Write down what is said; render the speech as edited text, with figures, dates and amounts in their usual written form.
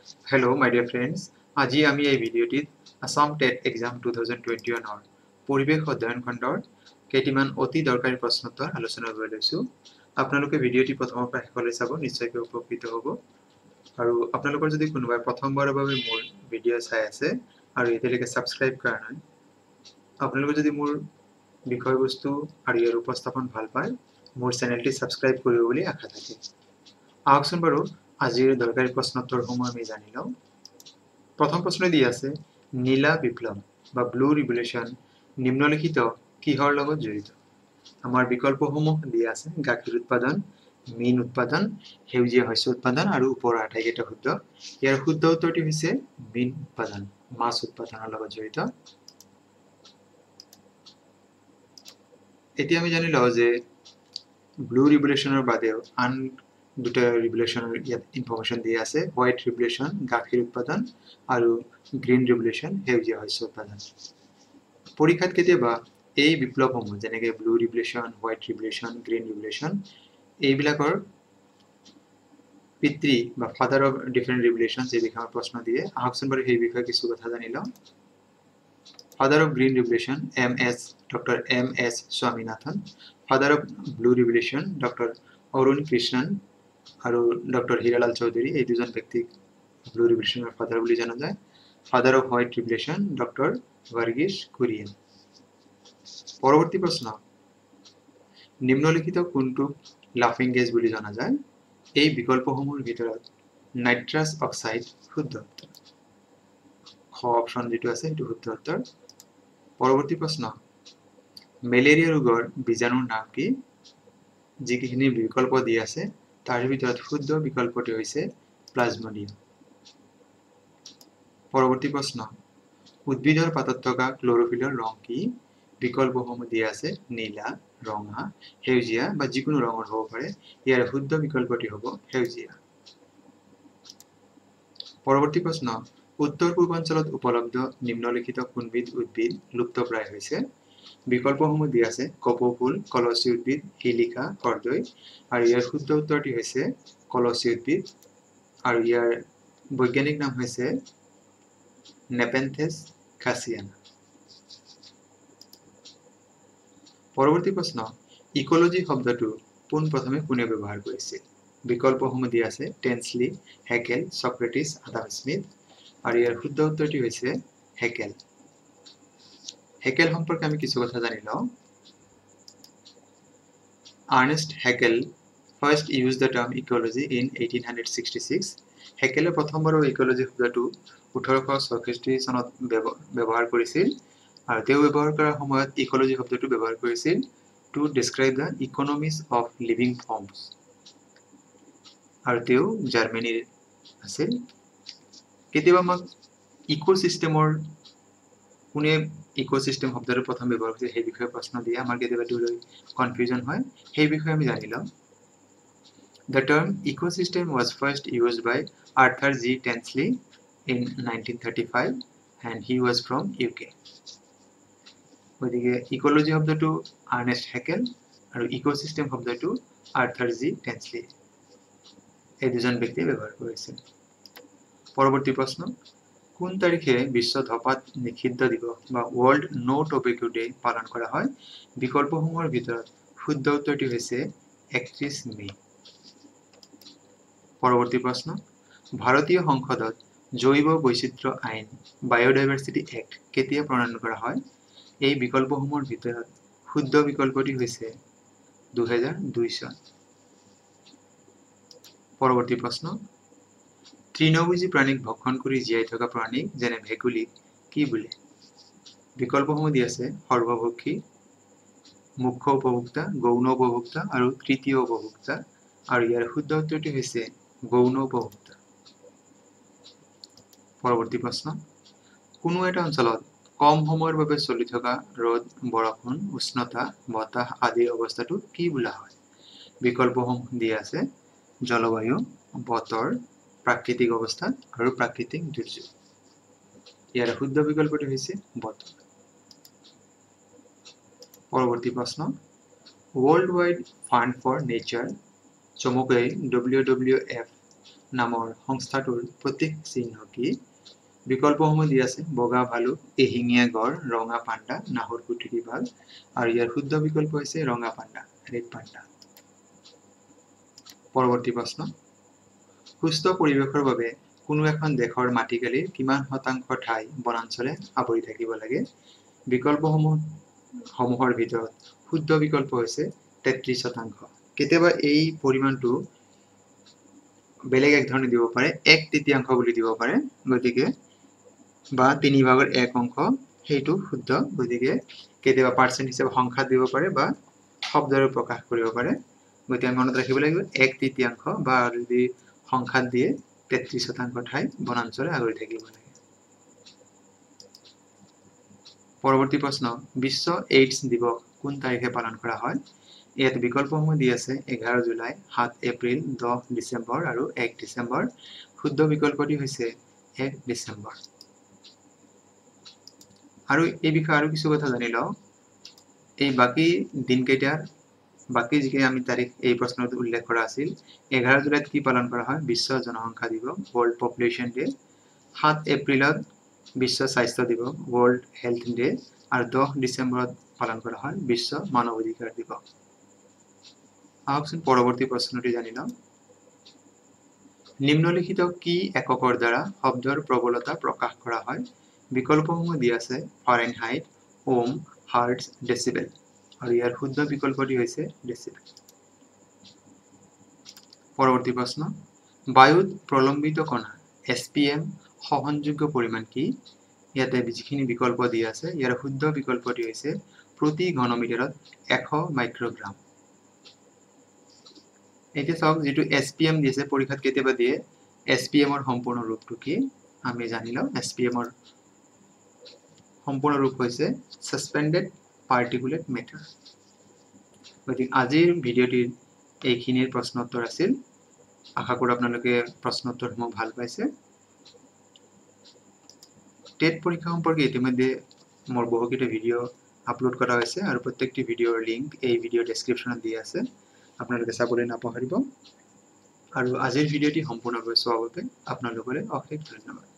Hello, my dear friends. আজি আমি এই ভিডিঅ'টিত আসাম টেট এক্সাম 2021 পৰিৱেশ অধ্যয়ন খণ্ডৰ কেইটিমান অতি দৰকাৰী প্ৰশ্নোত্তৰ আলোচনা কৰিব লৈছো। আপোনালোকে ভিডিঅ'টি প্ৰথমৰ পৰা শেষলৈ চাব, নিশ্চয়কৈ উপকৃত হ'ব। আৰু আপোনালোকৰ যদি কোনোবাই প্ৰথমবাৰৰ বাবে মোৰ ভিডিঅ' চাই আছে আৰু এতিয়ালৈকে সাবস্ক্ৰাইব কৰা নাই, আপোনালোকে যদি মোৰ বিষয়বস্তু আৰু ইয়াৰ উপস্থাপন ভাল পায়, মোৰ চেনেলটি সাবস্ক্ৰাইব কৰিব বুলি আশা থাকে। আহকচোন বাৰু আজিৰ দৰকাৰী প্ৰশ্নোত্তৰসমূহ আমি জানি লওঁ। প্ৰথম প্ৰশ্ন দি আছে, নীলা বিপ্লৱ বা ব্লু ৰিভলিউশ্যন নিম্নলিখিত কিহৰ লগত জড়িত? আমাৰ বিকল্পসমূহ দিয়া আছে, গাখীৰ উৎপাদন, মীন উৎপাদন, সেউজীয়া শস্য উৎপাদন আৰু ওপৰৰ আটাইকেইটা শুদ্ধ। ইয়াৰ শুদ্ধ উত্তৰটি হৈছে মীন উৎপাদন, মাছ উৎপাদনৰ লগত জড়িত। এতিয়া আমি জানি লওঁ যে ব্লু ৰিভলিউশ্যনৰ বাদেও আন দুটা ৰিভলিউশ্যনৰ ইয়াত ইনফৰমেশ্যন দিয়া আছে, হোৱাইট ৰিভলিউশ্যন গাখীৰ উৎপাদন আৰু গ্ৰীণ ৰিভলিউশ্যন সেউজীয়া শস্য উৎপাদন। পৰীক্ষাত কেতিয়াবা এই বিপ্লৱসমূহ যেনেকৈ blue revolution, white revolution, green revolution এইবিলাকৰ পিতৃ বা ফাদাৰ অফ ডিফাৰেণ্ট ৰিভলিউশ্যনছ এই বিষয়ে প্ৰশ্ন দিয়ে। আহকচোন বাৰু সেই বিষয়ে কিছু কথা জানি লওঁ। Father of Green Revolution, Dr. M.S. Swaminathan. Father of Blue Revolution, Dr. Arun Krishnan আৰু Dr. Hiralal Chaudhary, এই দুজন ব্যক্তিক ব্লু ৰিভলিউশ্যনৰ ফাদাৰ বুলি জনা যায়। Father off white revolution, doctor Varghese Kurien. পৰৱৰ্তী প্ৰশ্ন, নিম্নলিখিত কোনটো লাফিং গেছ বুলি জনা যায়? এই বিকল্পসমূহৰ ভিতৰত নাইট্ৰাছ অক্সাইড শুদ্ধ উত্তৰ। খ অপশ্যন যিটো আছে সেইটো শুদ্ধ উত্তৰ। পৰৱৰ্তী প্ৰশ্ন, মেলেৰিয়া ৰোগৰ বীজাণুৰ নাম কি? যিখিনি বিকল্প দিয়া আছে তাৰ ভিতৰত শুদ্ধ বিকল্পটি হৈছে প্লাজমডিয়াম। পৰৱৰ্তী প্ৰশ্ন, উদ্ভিদৰ পাতত থকা ক্লৰোফিলৰ ৰং কি? বিকল্পসমূহ দিয়া আছে, নীলা, ৰঙা, সেউজীয়া বা যিকোনো ৰঙৰ হ'ব পাৰে। ইয়াৰ শুদ্ধ বিকল্পটি হ'ব সেউজীয়া। পৰৱৰ্তী প্ৰশ্ন, উত্তৰ পূৰ্বাঞ্চলত উপলব্ধ নিম্নলিখিত কোনবিধ উদ্ভিদ লুপ্তপ্ৰায় হৈছে? বিকল্পসমূহ দিয়া আছে, কপৌ ফুল, কলচী উদ্ভিদ, শিলিখা, কৰ্দৈ আৰু ইয়াৰ শুদ্ধ উত্তৰটি হৈছে কলচী উদ্ভিদ আৰু ইয়াৰ বৈজ্ঞানিক নাম হৈছে নেপেন্থেছ কাছিয়ানা। পৰৱৰ্তী প্ৰশ্ন, ইকোলজি শব্দটো পোনপ্ৰথমে কোনে ব্যৱহাৰ কৰিছিল? বিকল্পসমূহ দিয়া আছে, টেনছলি, হেকেল, চক্ৰেটিছ, আডাম স্মিথ আৰু ইয়াৰ শুদ্ধ উত্তৰটি হৈছে হেকেল। হেকেল সম্পৰ্কে আমি কিছু কথা জানি লওঁ। Ernest Haeckel first use the term ecology in 1866। হেকেলে প্ৰথমবাৰৰ ইকোলজি শব্দটো 1866 চনত ব্যৱহাৰ কৰিছিল আৰু তেওঁ ব্যৱহাৰ কৰাৰ সময়ত ইকোলজি শব্দটো ব্যৱহাৰ কৰিছিল to describe the economies of living forms. আৰু তেওঁ জাৰ্মানীৰ আছিল। কেতিয়াবা আমাক ইক'চিষ্টেমৰ কোনে ইক'চিষ্টেম শব্দটো প্ৰথম ব্যৱহাৰ কৰিছিল সেই বিষয়ে প্ৰশ্ন দিয়ে, আমাৰ কেতিয়াবা দূৰলৈ কনফিউজন হয়, সেই বিষয়ে আমি জানি লওঁ। The term ecosystem was first used by Arthur G. Tansley in 1935 and he was from UK. গতিকে ইকোলজি শব্দটো আৰ্নেষ্ট হেকেল আৰু ইক'চিষ্টেম শব্দটো আৰ্থাৰ জি টেনছলি এই দুজন ব্যক্তিয়ে ব্যৱহাৰ কৰিছিল। পৰৱৰ্তী প্ৰশ্ন, কোন তাৰিখে বিশ্ব ধঁপাত নিষিদ্ধ দিৱস বা ৱৰ্ল্ড নো টবেকো ডে পালন কৰা হয়? বিকল্পসমূহৰ ভিতৰত শুদ্ধ উত্তৰটি হৈছে 31 মে। পৰৱৰ্তী প্ৰশ্ন, ভাৰতীয় সংসদত জৈৱ বৈচিত্ৰ্য আইন বায়'ডাইভাৰ্চিটি এক্ট কেতিয়া প্ৰণয়ন কৰা হয়? এই বিকল্পসমূহৰ ভিতৰত শুদ্ধ বিকল্পটি হৈছে 2002 চন। পৰৱৰ্তী প্ৰশ্ন, তৃণভোজী প্ৰাণীক ভক্ষণ কৰি জীয়াই থকা প্ৰাণীক যেনে ভেকুলীক কি বোলে? বিকল্পসমূহ দি আছে, সৰ্বভক্ষী, মুখ্য উপভোক্তা, গৌণ উপভোক্তা আৰু তৃতীয় উপভোক্তা আৰু ইয়াৰ শুদ্ধ উত্তৰটি হৈছে গৌণ উপভোক্তা। পৰৱৰ্তী প্ৰশ্ন, কোনো এটা অঞ্চলত কম সময়ৰ বাবে চলি থকা ৰ'দ, বৰষুণ, উষ্ণতা, বতাহ আদিৰ অৱস্থাটো কি বোলা হয়? বিকল্পসমূহ দিয়া আছে, জলবায়ু, বতৰ, প্ৰাকৃতিক অৱস্থা আৰু প্ৰাকৃতিক দুৰ্যোগ। ইয়াৰ শুদ্ধ বিকল্পটি হৈছে বতৰ। পৰৱৰ্তী প্ৰশ্ন, world wide fund for nature চমুকৈ WWF নামৰ সংস্থাটোৰ প্ৰতীক চিহ্ন কি বিকল্পসমূহ দি আছে বগা ভালুক এহিঙীয়া গড় ৰঙা পাণ্ডা নাহৰফুটুকী বাঘ আৰু ইয়াৰ শুদ্ধ বিকল্প হৈছে ৰঙা পাণ্ডা ৰেড পাণ্ডা পৰৱৰ্তী প্ৰশ্ন সুস্থ পৰিৱেশৰ বাবে কোনো এখন দেশৰ মাটিকালিৰ কিমান শতাংশ ঠাই বনাঞ্চলে আৱৰি থাকিব লাগে বিকল্পসমূহৰ ভিতৰত শুদ্ধ বিকল্প হৈছে 33% কেতিয়াবা এই পৰিমাণটো বেলেগ এক ধৰণে দিব পাৰে 1/3 বুলি দিব পাৰে গতিকে বা 3/1 অংশ সেইটো শুদ্ধ গতিকে কেতিয়াবা পাৰ্চেন্ট হিচাপে সংখ্যা দিব পাৰে বা শব্দৰে প্ৰকাশ কৰিব পাৰে গতিকে মনত ৰাখিব লাগিব 1/3 বা যদি সংখ্যা দিয়ে 33% ঠাই বনাঞ্চলে আৱৰি থাকিব লাগে পৰৱৰ্তী প্ৰশ্ন বিশ্ব এইডছ দিৱস কোন তাৰিখে পালন কৰা হয় ইয়াত বিকল্পসমূহ দি আছে 11 জুলাই 7 এপ্ৰিল 10 ডিসেম্বৰ আৰু 1 ডিসেম্বৰ শুদ্ধ বিকল্পটি হৈছে 1 ডিসেম্বৰ আৰু এই বিষয়ে আৰু কিছু কথা জানি লও এই বাকি দিনকেইটাৰ বাকি যিকে আমি তাৰিখ এই প্ৰশ্নত উল্লেখ কৰা আছিল 11 জুলাইত কি পালন কৰা হয় বিশ্ব জনসংখ্যা দিৱস ওয়াৰ্ল্ড পপুলেশন ডে 7 এপ্ৰিলত বিশ্ব স্বাস্থ্য দিৱস ওয়াৰ্ল্ড হেলথ ডে আৰু 10 ডিসেম্বৰত পালন কৰা হয় বিশ্ব মানৱ অধিকাৰ দিৱস আহকচোন পৰৱৰ্তী প্ৰশ্নটি জানি লও নিম্নলিখিত কি এককৰ দ্বাৰা শব্দৰ প্ৰবলতা প্ৰকাশ কৰা হয় বিকল্পসমূহ দি আছে ফাৰেনহাইট ওম হাৰ্টজ ডেসিবেল আৰু ইয়াৰ শুদ্ধ বিকল্পটি হৈছে ডেসিবেল পৰৱৰ্তী প্ৰশ্ন বায়ুত প্ৰলম্বিত কণা এছপিএম সহনযোগ্য পৰিমাণ কি ইয়াতে যিখিনি বিকল্প দি আছে ইয়াৰ শুদ্ধ বিকল্পটি হৈছে প্ৰতি ঘনমিটাৰত 100 মাইক্ৰোগ্ৰাম এতিয়া চাওক যেটো এছপিএম দিছে পৰীক্ষাত কেতিয়াবা দিয়ে এছপিএম ৰ সম্পূৰ্ণ ৰূপটো কি আমি জানিলো এছপিএম ৰ সম্পূৰ্ণ ৰূপ হৈছে সাসপেন্ডেড পাৰ্টিকুলেট মেটাৰ গতিকে আজিৰ ভিডিওটিৰ এইখিনিৰ প্ৰশ্নোত্তৰ আছিল আশা কৰো আপোনালোকে প্ৰশ্নোত্তৰসমূহ ভাল পাইছে টেট পৰীক্ষা সম্পৰ্কে ইতিমধ্যে মোৰ বহুকেইটা ভিডিও আপলোড কৰা হৈছে আৰু প্ৰত্যেকটি ভিডিওৰ লিংক এই ভিডিও ডেসক্ৰিপচনত দিয়া আছে আপোনালোকে চাবলৈ নাপাহৰিব আৰু আজিৰ ভিডিওটি সম্পূৰ্ণভাৱে চোৱাৰ বাবে আপোনালোকলৈ অশেষ ধন্যবাদ